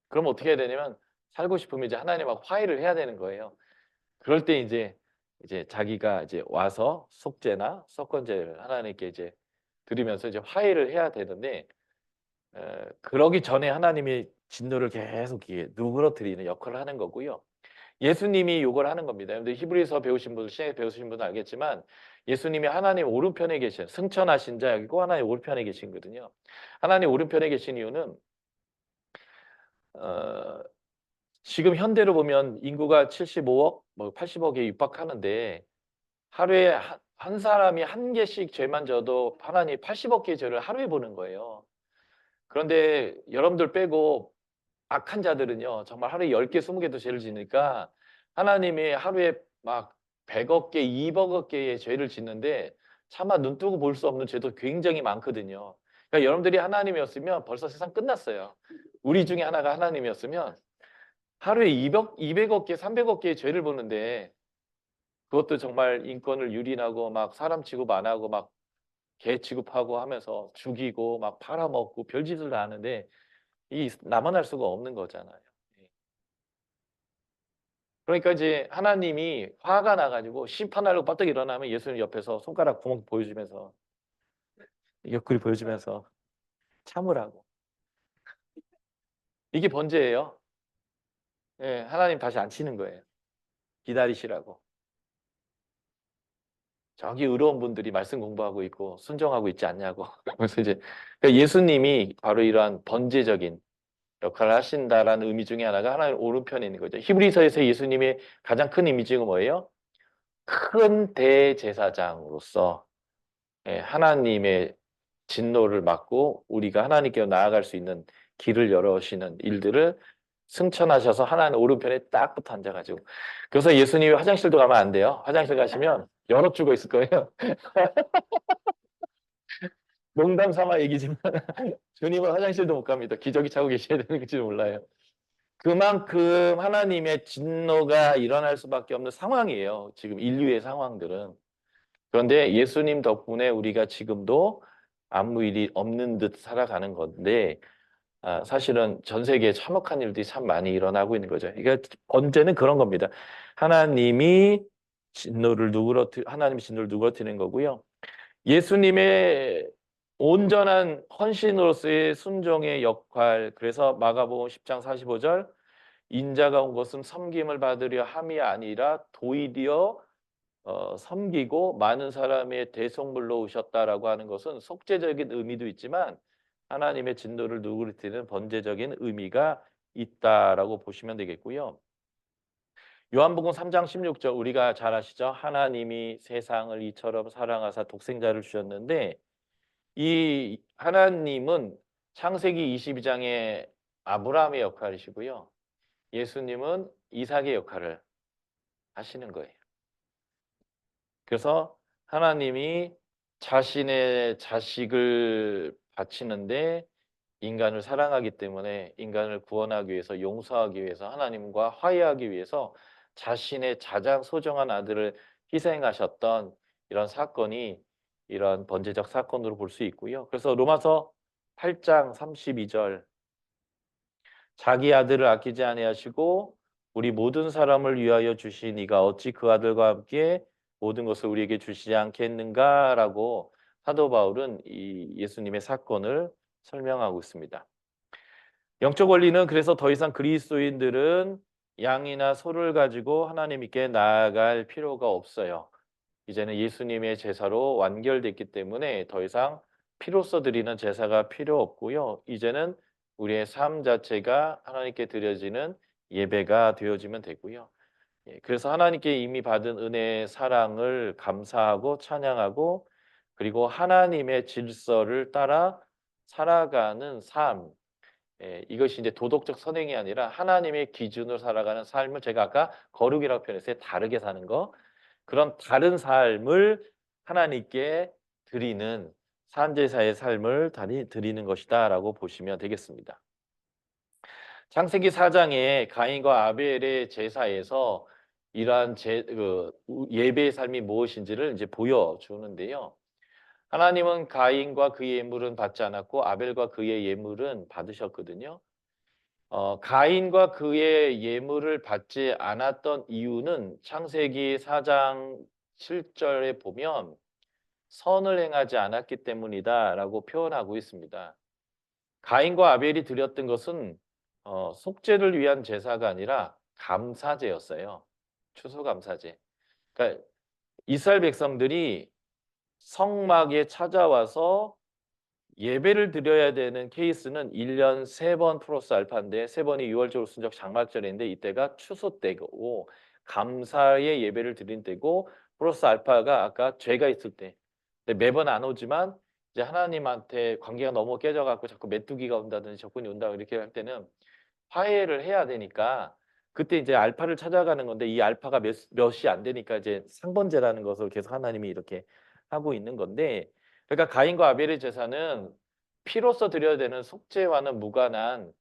그럼 어떻게 해야 되냐면 살고 싶으면 이제 하나님하고 화해를 해야 되는 거예요. 그럴 때 이제 자기가 이제 와서 속죄나 속건제를 하나님께 이제 드리면서 이제 화해를 해야 되는데, 그러기 전에 하나님이 진노를 계속 누그러뜨리는 역할을 하는 거고요. 예수님이 요걸 하는 겁니다. 여러분들 히브리서 배우신 분들, 신약 배우신 분들 알겠지만 예수님이 하나님 오른편에 계신 승천하신 자이고 하나님 오른편에 계신거든요. 하나님 오른편에 계신 이유는 어 지금 현대로 보면 인구가 75억, 뭐 80억에 육박하는데 하루에 한 사람이 한 개씩 죄만 져도 하나님 80억 개의 죄를 하루에 보는 거예요. 그런데 여러분들 빼고 악한 자들은요, 정말 하루에 10개, 20개도 죄를 지니까 하나님이 하루에 막 100억 개, 200억 개의 죄를 짓는데 차마 눈 뜨고 볼 수 없는 죄도 굉장히 많거든요. 그러니까 여러분들이 하나님이었으면 벌써 세상 끝났어요. 우리 중에 하나가 하나님이었으면 하루에 200억 개, 300억 개의 죄를 보는데, 그것도 정말 인권을 유린하고 막 사람 취급 안 하고 막 개 취급하고 하면서 죽이고 막 팔아먹고 별짓을 다 하는데 이 남아날 수가 없는 거잖아요. 예. 그러니까 이제 하나님이 화가 나 가지고 심판하려고 벌떡 일어나면 예수님 옆에서 손가락 구멍 보여주면서, 옆구리 보여주면서 참으라고. 이게 번제예요. 예, 하나님 다시 안 치는 거예요. 기다리시라고. 저기 의로운 분들이 말씀 공부하고 있고 순종하고 있지 않냐고. 그래서 이제 그러니까 예수님이 바로 이러한 번제적인 역할을 하신다라는 의미 중에 하나가 하나님 오른편에 있는 거죠. 히브리서에서 예수님의 가장 큰 이미지가 뭐예요? 큰 대제사장으로서 하나님의 진노를 막고 우리가 하나님께 나아갈 수 있는 길을 열어주시는 일들을 승천하셔서 하나님 오른편에 딱 붙어 앉아가지고, 그래서 예수님이 화장실도 가면 안 돼요. 화장실 가시면 연어 죽어 있을 거예요. 농담 삼아 얘기지만 주님은 화장실도 못 갑니다. 기저귀 차고 계셔야 되는지 몰라요. 그만큼 하나님의 진노가 일어날 수밖에 없는 상황이에요, 지금 인류의 상황들은. 그런데 예수님 덕분에 우리가 지금도 아무 일이 없는 듯 살아가는 건데, 사실은 전 세계에 참혹한 일들이 참 많이 일어나고 있는 거죠. 그러니까 언제는 그런 겁니다. 하나님이 하나님이 진노를 누그러뜨리는 거고요. 예수님의 온전한 헌신으로서의 순종의 역할, 그래서 마가복음 10장 45절, 인자가 온 것은 섬김을 받으려 함이 아니라 도리어 섬기고 많은 사람의 대속물로 오셨다라고 하는 것은 속죄적인 의미도 있지만 하나님의 진노를 누그러뜨리는 번제적인 의미가 있다라고 보시면 되겠고요. 요한복음 3장 16절 우리가 잘 아시죠? 하나님이 세상을 이처럼 사랑하사 독생자를 주셨는데, 이 하나님은 창세기 22장의 아브라함의 역할이시고요. 예수님은 이삭의 역할을 하시는 거예요. 그래서 하나님이 자신의 자식을 바치는데 인간을 사랑하기 때문에 인간을 구원하기 위해서, 용서하기 위해서, 하나님과 화해하기 위해서 자신의 가장 소중한 아들을 희생하셨던 이런 사건이 이런 번제적 사건으로 볼 수 있고요. 그래서 로마서 8장 32절, 자기 아들을 아끼지 아니하시고 우리 모든 사람을 위하여 주신 이가 어찌 그 아들과 함께 모든 것을 우리에게 주시지 않겠는가라고 사도 바울은 이 예수님의 사건을 설명하고 있습니다. 영적 원리는 그래서 더 이상 그리스도인들은 양이나 소를 가지고 하나님께 나아갈 필요가 없어요. 이제는 예수님의 제사로 완결됐기 때문에 더 이상 피로써 드리는 제사가 필요 없고요. 이제는 우리의 삶 자체가 하나님께 드려지는 예배가 되어지면 되고요. 그래서 하나님께 이미 받은 은혜의 사랑을 감사하고 찬양하고 그리고 하나님의 질서를 따라 살아가는 삶. 이것이 이제 도덕적 선행이 아니라 하나님의 기준으로 살아가는 삶을 제가 아까 거룩이라고 표현했어요. 다르게 사는 거. 그런 다른 삶을 하나님께 드리는 산제사의 삶을 드리는 것이다라고 보시면 되겠습니다. 창세기 4장에 가인과 아벨의 제사에서 이러한 예배의 삶이 무엇인지를 이제 보여주는데요. 하나님은 가인과 그의 예물은 받지 않았고 아벨과 그의 예물은 받으셨거든요. 가인과 그의 예물을 받지 않았던 이유는 창세기 4장 7절에 보면 선을 행하지 않았기 때문이다라고 표현하고 있습니다. 가인과 아벨이 드렸던 것은 속죄를 위한 제사가 아니라 감사제였어요. 추수감사제. 그러니까 이스라엘 백성들이 성막에 찾아와서 예배를 드려야 되는 케이스는 1년 3번 플러스 알파인데 3번이 6월절, 오순절, 장막절인데 이때가 추수 때고 감사의 예배를 드린 때고 플러스 알파가 아까 죄가 있을 때. 근데 매번 안 오지만 이제 하나님한테 관계가 너무 깨져 갖고 자꾸 메뚜기가 온다든지 적군이 온다 이렇게 할 때는 화해를 해야 되니까 그때 이제 알파를 찾아가는 건데 이 알파가 몇이 안 되니까 이제 상번제라는 것을 계속 하나님이 이렇게 하고 있는 건데 그러니까 가인과 아벨의 제사는 피로써 드려야 되는 속죄와는 무관한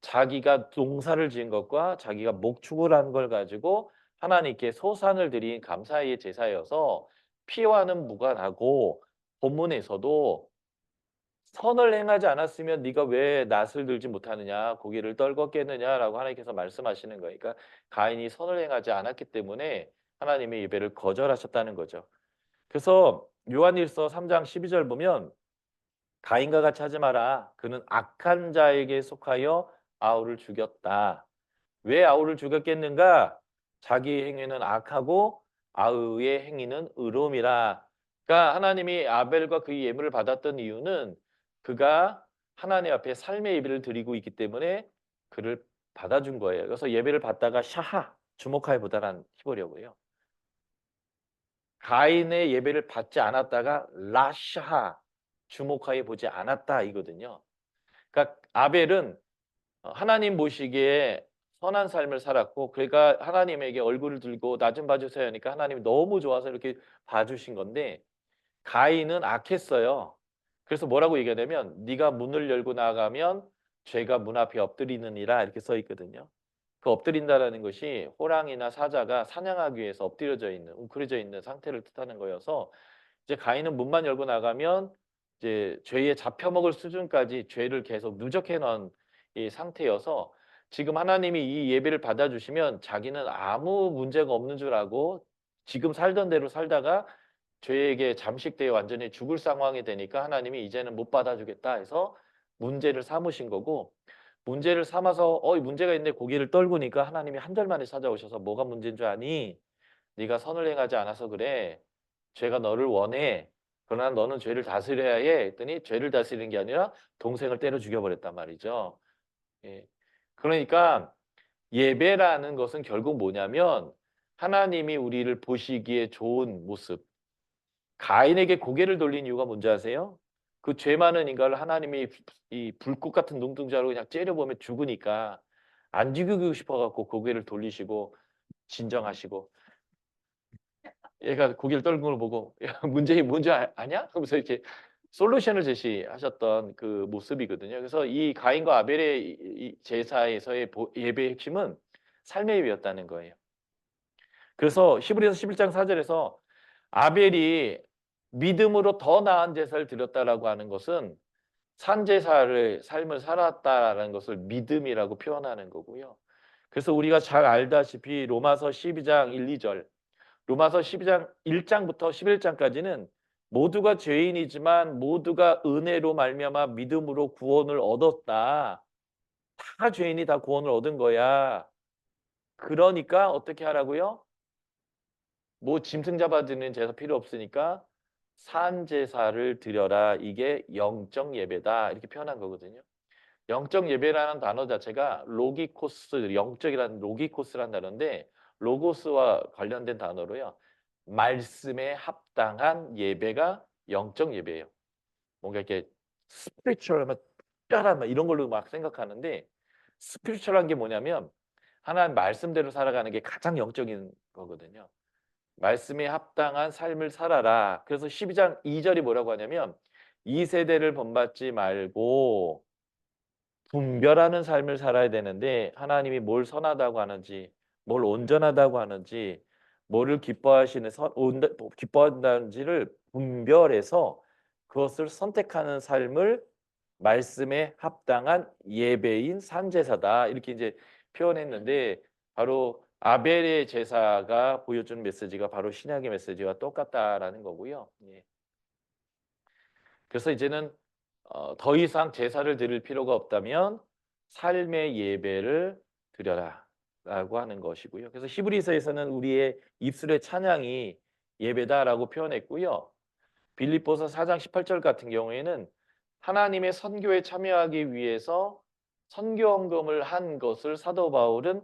자기가 농사를 지은 것과 자기가 목축을 한 걸 가지고 하나님께 소산을 드린 감사의 제사여서 피와는 무관하고 본문에서도 선을 행하지 않았으면 네가 왜 낫을 들지 못하느냐 고기를 떨궜겠느냐라고 하나님께서 말씀하시는 거예요. 그러니까 가인이 선을 행하지 않았기 때문에 하나님의 예배를 거절하셨다는 거죠. 그래서 요한일서 3장 12절 보면 가인과 같이 하지 마라. 그는 악한 자에게 속하여 아우를 죽였다. 왜 아우를 죽였겠는가? 자기 행위는 악하고 아우의 행위는 의로움이라. 그러니까 하나님이 아벨과 그의 예물을 받았던 이유는 그가 하나님 앞에 삶의 예배를 드리고 있기 때문에 그를 받아준 거예요. 그래서 예배를 받다가 샤하 주목하여 보다란 히브리어고요. 가인의 예배를 받지 않았다가 라샤하 주목하여 보지 않았다 이거든요. 그러니까 아벨은 하나님 보시기에 선한 삶을 살았고 그러니까 하나님에게 얼굴을 들고 나 좀 봐주세요 하니까 하나님이 너무 좋아서 이렇게 봐주신 건데 가인은 악했어요. 그래서 뭐라고 얘기하냐면 네가 문을 열고 나가면 죄가 문 앞에 엎드리느니라 이렇게 써 있거든요. 그 엎드린다라는 것이 호랑이나 사자가 사냥하기 위해서 엎드려져 있는 웅크려져 있는 상태를 뜻하는 거여서 이제 가인은 문만 열고 나가면 이제 죄에 잡혀먹을 수준까지 죄를 계속 누적해 놓은 이 상태여서 지금 하나님이 이 예배를 받아주시면 자기는 아무 문제가 없는 줄 알고 지금 살던 대로 살다가 죄에게 잠식되어 완전히 죽을 상황이 되니까 하나님이 이제는 못 받아주겠다 해서 문제를 삼으신 거고 문제를 삼아서 문제가 있는데 고개를 떨구니까 하나님이 한 달 만에 찾아오셔서 뭐가 문제인 줄 아니? 네가 선을 행하지 않아서 그래. 죄가 너를 원해. 그러나 너는 죄를 다스려야 해. 했더니 죄를 다스리는 게 아니라 동생을 때려 죽여버렸단 말이죠. 예. 그러니까 예배라는 것은 결국 뭐냐면 하나님이 우리를 보시기에 좋은 모습. 가인에게 고개를 돌린 이유가 뭔지 아세요? 그 죄 많은 인간을 하나님이 이 불꽃 같은 눈동자로 그냥 째려보면 죽으니까 안 죽이고 싶어 갖고 고개를 돌리시고 진정하시고 얘가 고개를 떨군 걸 보고 "야 문제 뭔지 아냐?" 하면서 이렇게 솔루션을 제시하셨던 그 모습이거든요. 그래서 이 가인과 아벨의 이 제사에서의 예배의 핵심은 삶의 예배였다는 거예요. 그래서 히브리서 11장 4절에서 아벨이 믿음으로 더 나은 제사를 드렸다라고 하는 것은 삶을 살았다라는 것을 믿음이라고 표현하는 거고요. 그래서 우리가 잘 알다시피 로마서 12장 1, 2절, 로마서 12장 1장부터 11장까지는 모두가 죄인이지만 모두가 은혜로 말미암아 믿음으로 구원을 얻었다. 다 죄인이 다 구원을 얻은 거야. 그러니까 어떻게 하라고요? 뭐 짐승 잡아드리는 제사 필요 없으니까 산 제사를 드려라. 이게 영적 예배다. 이렇게 표현한 거거든요. 영적 예배라는 단어 자체가 로기코스, 영적이라는 로기코스라는 단어인데 로고스와 관련된 단어로요. 말씀에 합당한 예배가 영적 예배예요. 뭔가 이렇게 스피리추얼하면 특별한 막 이런 걸로 막 생각하는데 스피리추얼한 게 뭐냐면 하나님 말씀대로 살아가는 게 가장 영적인 거거든요. 말씀에 합당한 삶을 살아라. 그래서 12장 2절이 뭐라고 하냐면 이 세대를 본받지 말고 분별하는 삶을 살아야 되는데 하나님이 뭘 선하다고 하는지, 뭘 온전하다고 하는지, 뭐를 기뻐하시는 기뻐한다는지를 분별해서 그것을 선택하는 삶을 말씀에 합당한 예배인 산제사다. 이렇게 이제 표현했는데 바로 아벨의 제사가 보여주는 메시지가 바로 신약의 메시지와 똑같다라는 거고요. 예. 그래서 이제는 더 이상 제사를 드릴 필요가 없다면 삶의 예배를 드려라라고 하는 것이고요. 그래서 히브리서에서는 우리의 입술의 찬양이 예배다라고 표현했고요. 빌립보서 4장 18절 같은 경우에는 하나님의 선교에 참여하기 위해서 선교 헌금을 한 것을 사도 바울은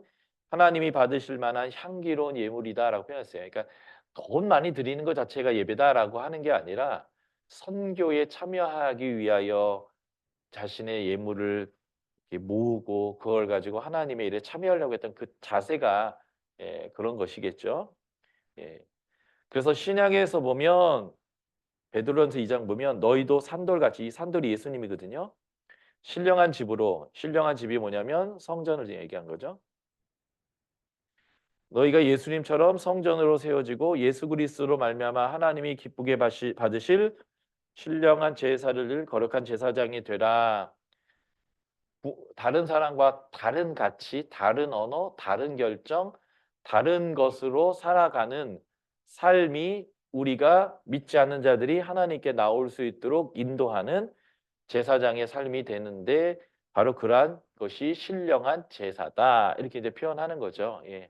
하나님이 받으실 만한 향기로운 예물이다라고 표현했어요. 그러니까 돈 많이 드리는 것 자체가 예배다라고 하는 게 아니라 선교에 참여하기 위하여 자신의 예물을 이렇게 모으고 그걸 가지고 하나님의 일에 참여하려고 했던 그 자세가 그런 것이겠죠. 예. 그래서 신약에서 보면 베드로전서 2장 보면 너희도 산돌같이 이 산돌이 예수님이거든요. 신령한 집으로 신령한 집이 뭐냐면 성전을 얘기한 거죠. 너희가 예수님처럼 성전으로 세워지고 예수 그리스도로 말미암아 하나님이 기쁘게 받으실 신령한 제사를 거룩한 제사장이 되라. 다른 사람과 다른 가치, 다른 언어, 다른 결정, 다른 것으로 살아가는 삶이 우리가 믿지 않는 자들이 하나님께 나올 수 있도록 인도하는 제사장의 삶이 되는데 바로 그러한 것이 신령한 제사다. 이렇게 이제 표현하는 거죠. 예.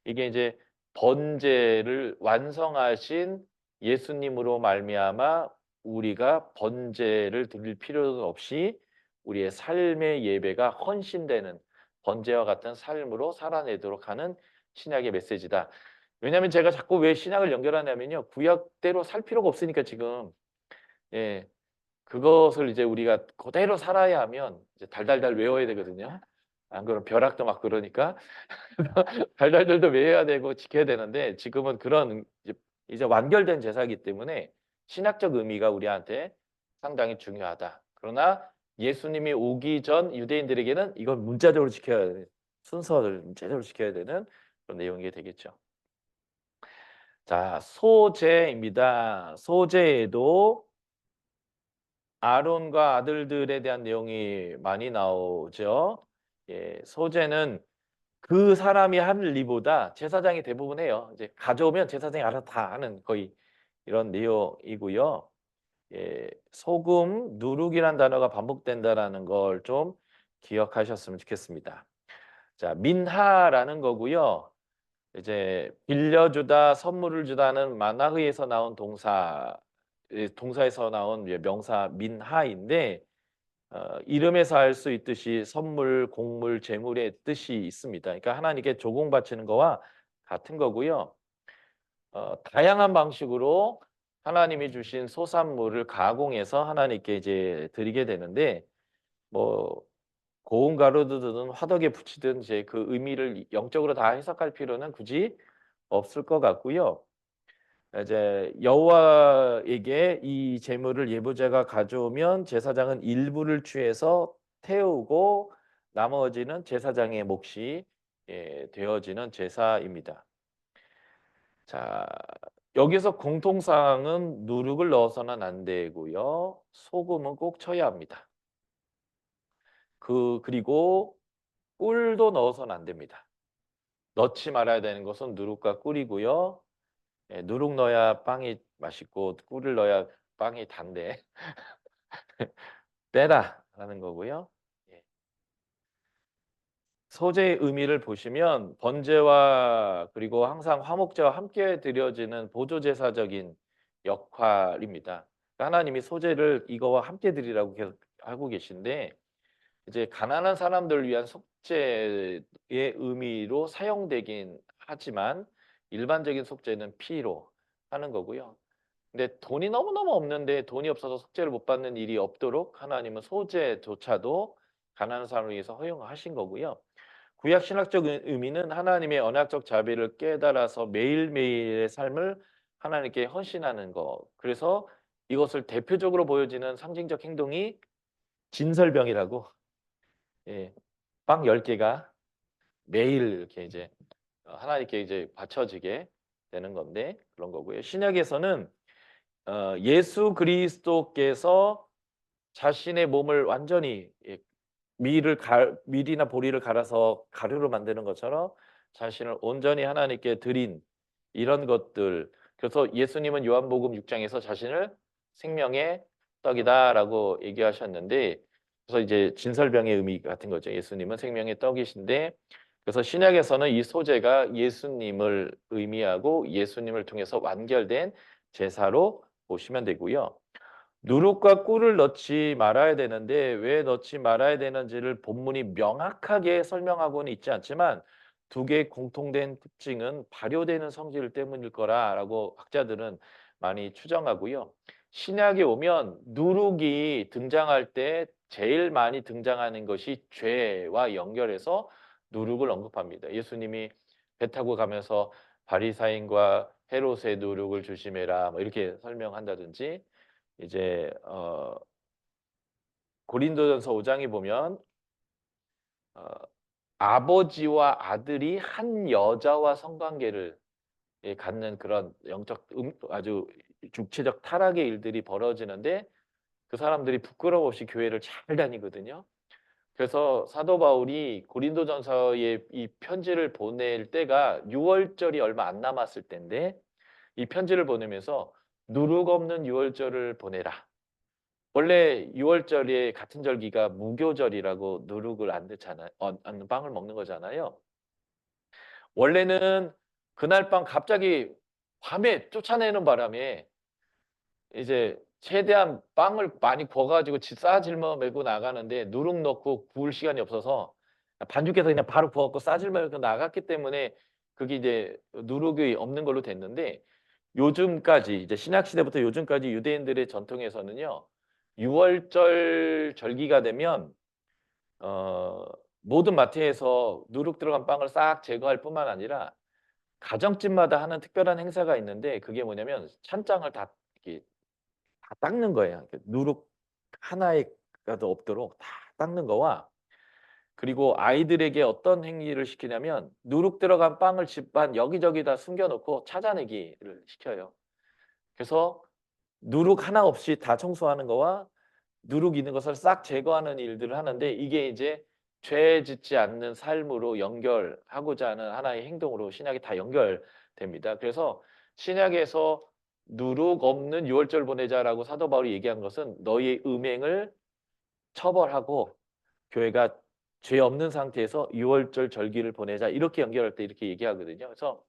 이게 이제 번제를 완성하신 예수님으로 말미암아 우리가 번제를 드릴 필요는 없이 우리의 삶의 예배가 헌신되는 번제와 같은 삶으로 살아내도록 하는 신약의 메시지다. 왜냐하면 제가 자꾸 왜 신약을 연결하냐면요. 구약대로 살 필요가 없으니까 지금. 예. 그것을 이제 우리가 그대로 살아야 하면 이제 달달달 외워야 되거든요. 안 그러면 벼락도 맞고 그러니까 달달들도 외워야 되고 지켜야 되는데 지금은 그런 이제 완결된 제사이기 때문에 신학적 의미가 우리한테 상당히 중요하다. 그러나 예수님이 오기 전 유대인들에게는 이건 문자적으로 지켜야 되는 순서를 문자적으로 지켜야 되는 그런 내용이 되겠죠. 자, 소제입니다. 소제에도 아론과 아들들에 대한 내용이 많이 나오죠. 예, 소제는 그 사람이 할 일보다 제사장이 대부분 해요. 이제 가져오면 제사장이 알아서 다 하는 거의 이런 내용이고요. 예, 소금, 누룩이란 단어가 반복된다라는 걸 좀 기억하셨으면 좋겠습니다. 자, 민하라는 거고요. 이제 빌려주다, 선물을 주다는 만화의에서 나온 동사에서 나온 명사 민하인데 이름에서 알 수 있듯이 선물, 곡물, 재물의 뜻이 있습니다. 그러니까 하나님께 조공 바치는 거와 같은 거고요. 다양한 방식으로 하나님이 주신 소산물을 가공해서 하나님께 이제 드리게 되는데 뭐 고운 가루도 드든 화덕에 붙이든 이제 그 의미를 영적으로 다 해석할 필요는 굳이 없을 것 같고요. 이제 여호와에게 이 제물을 예부자가 가져오면 제사장은 일부를 취해서 태우고 나머지는 제사장의 몫이 되어지는 제사입니다. 자, 여기서 공통사항은 누룩을 넣어서는 안 되고요. 소금은 꼭 쳐야 합니다. 그리고 꿀도 넣어서는 안 됩니다. 넣지 말아야 되는 것은 누룩과 꿀이고요. 예, 누룩 넣어야 빵이 맛있고 꿀을 넣어야 빵이 단데 빼라라는 거고요. 예. 소재의 의미를 보시면 번제와 그리고 항상 화목제와 함께 드려지는 보조제사적인 역할입니다. 하나님이 소재를 이거와 함께 드리라고 계속 하고 계신데 이제 가난한 사람들을 위한 속죄의 의미로 사용되긴 하지만 일반적인 속죄는 피로 하는 거고요. 근데 돈이 너무너무 없는데 돈이 없어서 속죄를 못 받는 일이 없도록 하나님은 소재조차도 가난한 사람을 위해서 허용하신 거고요. 구약 신학적 의미는 하나님의 언약적 자비를 깨달아서 매일매일의 삶을 하나님께 헌신하는 거. 그래서 이것을 대표적으로 보여지는 상징적 행동이 진설병이라고, 예, 빵 10개가 매일 이렇게 이제 하나님께 이제 바쳐지게 되는 건데 그런 거고요. 신약에서는 예수 그리스도께서 자신의 몸을 완전히, 예, 밀이나 보리를 갈아서 가루로 만드는 것처럼 자신을 온전히 하나님께 드린 이런 것들. 그래서 예수님은 요한복음 6 장에서 자신을 생명의 떡이다라고 얘기하셨는데 그래서 이제 진설병의 의미 같은 거죠. 예수님은 생명의 떡이신데 그래서 신약에서는 이 소재가 예수님을 의미하고 예수님을 통해서 완결된 제사로 보시면 되고요. 누룩과 꿀을 넣지 말아야 되는데 왜 넣지 말아야 되는지를 본문이 명확하게 설명하고는 있지 않지만 두 개의 공통된 특징은 발효되는 성질 때문일 거라라고 학자들은 많이 추정하고요. 신약에 오면 누룩이 등장할 때 제일 많이 등장하는 것이 죄와 연결해서 누룩을 언급합니다. 예수님이 배 타고 가면서 바리사인과 헤롯의 누룩을 조심해라 뭐 이렇게 설명한다든지 이제 고린도전서 5 장에 보면 어 아버지와 아들이 한 여자와 성관계를, 예, 갖는 그런 영적 아주 육체적 타락의 일들이 벌어지는데 그 사람들이 부끄러움 없이 교회를 잘 다니거든요. 그래서 사도 바울이 고린도전서에 이 편지를 보낼 때가 6 월절이 얼마 안 남았을 때인데 이 편지를 보내면서 "누룩 없는 6 월절을 보내라." 원래 6 월절에 같은 절기가 무교절이라고 누룩을 안 넣잖아요. 안 빵을 먹는 거잖아요. 원래는 그날 밤 갑자기 밤에 쫓아내는 바람에 이제 최대한 빵을 많이 구워 가지고 싸질러 메고 나가는데 누룩 넣고 구울 시간이 없어서 반죽해서 그냥 바로 구워 갖고 싸질러 메고 나갔기 때문에 그게 이제 누룩이 없는 걸로 됐는데 요즘까지 이제 신약 시대부터 요즘까지 유대인들의 전통에서는요. 6 월절 절기가 되면 어 모든 마트에서 누룩 들어간 빵을 싹 제거할 뿐만 아니라 가정집마다 하는 특별한 행사가 있는데 그게 뭐냐면 찬장을 다 이렇게 다 닦는 거예요. 누룩 하나라도 없도록 다 닦는 거와 그리고 아이들에게 어떤 행위를 시키냐면 누룩 들어간 빵을 집안 여기저기다 숨겨 놓고 찾아내기를 시켜요. 그래서 누룩 하나 없이 다 청소하는 거와 누룩 있는 것을 싹 제거하는 일들을 하는데 이게 이제 죄 짓지 않는 삶으로 연결하고자 하는 하나의 행동으로 신약이 다 연결됩니다. 그래서 신약에서 "누룩 없는 유월절 보내자."라고 사도 바울이 얘기한 것은 너희의 음행을 처벌하고 교회가 죄 없는 상태에서 유월절 절기를 보내자 이렇게 연결할 때 이렇게 얘기하거든요. 그래서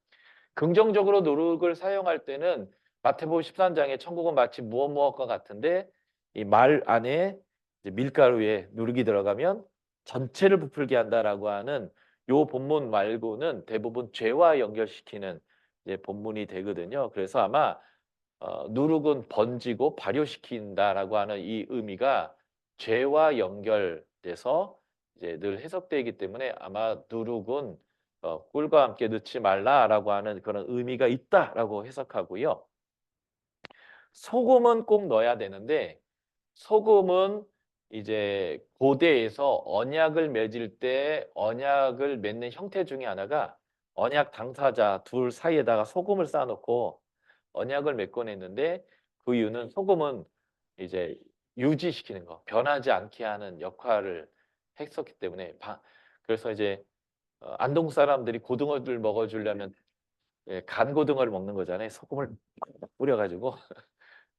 긍정적으로 누룩을 사용할 때는 마태복음 13 장에 천국은 마치 무엇 무엇과 같은데 이 말 안에 이제 밀가루에 누룩이 들어가면 전체를 부풀게 한다라고 하는 요 본문 말고는 대부분 죄와 연결시키는 이제 본문이 되거든요. 그래서 아마 누룩은 번지고 발효시킨다라고 하는 이 의미가 죄와 연결돼서 이제 늘 해석되기 때문에 아마 누룩은 "꿀과 함께 넣지 말라."라고 하는 그런 의미가 있다라고 해석하고요. 소금은 꼭 넣어야 되는데 소금은 이제 고대에서 언약을 맺을 때 언약을 맺는 형태 중에 하나가 언약 당사자 둘 사이에다가 소금을 쌓아 놓고 언약을 맺곤 했는데 그 이유는 소금은 이제 유지시키는 거, 변하지 않게 하는 역할을 했었기 때문에 그래서 이제 안동 사람들이 고등어를 먹어 주려면 예 간 고등어를 먹는 거잖아요. 소금을 뿌려 가지고.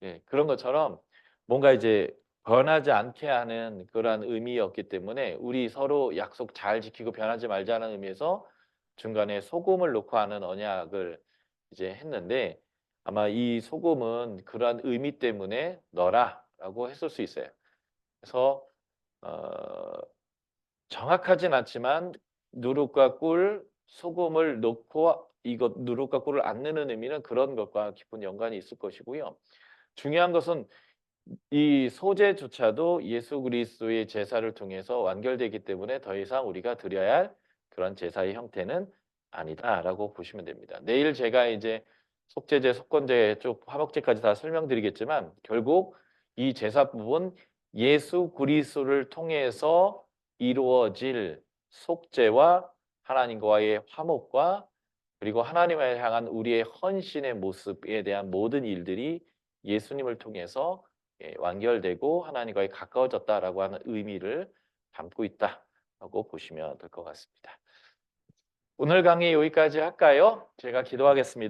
예 그런 것처럼 뭔가 이제 변하지 않게 하는 그러한 의미였기 때문에 우리 서로 약속 잘 지키고 변하지 말자는 의미에서 중간에 소금을 넣고 하는 언약을 이제 했는데 아마 이 소금은 그러한 의미 때문에 "넣어라."라고 했을 수 있어요. 그래서 어 정확하진 않지만 누룩과 꿀, 소금을 넣고 이것 누룩과 꿀을 안 넣는 의미는 그런 것과 깊은 연관이 있을 것이고요. 중요한 것은 이 소재조차도 예수 그리스도의 제사를 통해서 완결되기 때문에 더 이상 우리가 드려야 할 그런 제사의 형태는 아니다라고 보시면 됩니다. 내일 제가 이제 속죄제, 속건제 쪽 화목제까지 다 설명드리겠지만 결국 이 제사 부분 예수 그리스도를 통해서 이루어질 속죄와 하나님과의 화목과 그리고 하나님을 향한 우리의 헌신의 모습에 대한 모든 일들이 예수님을 통해서 예 완결되고 하나님과의 가까워졌다라고 하는 의미를 담고 있다라고 보시면 될 것 같습니다. 오늘 강의 여기까지 할까요? 제가 기도하겠습니다.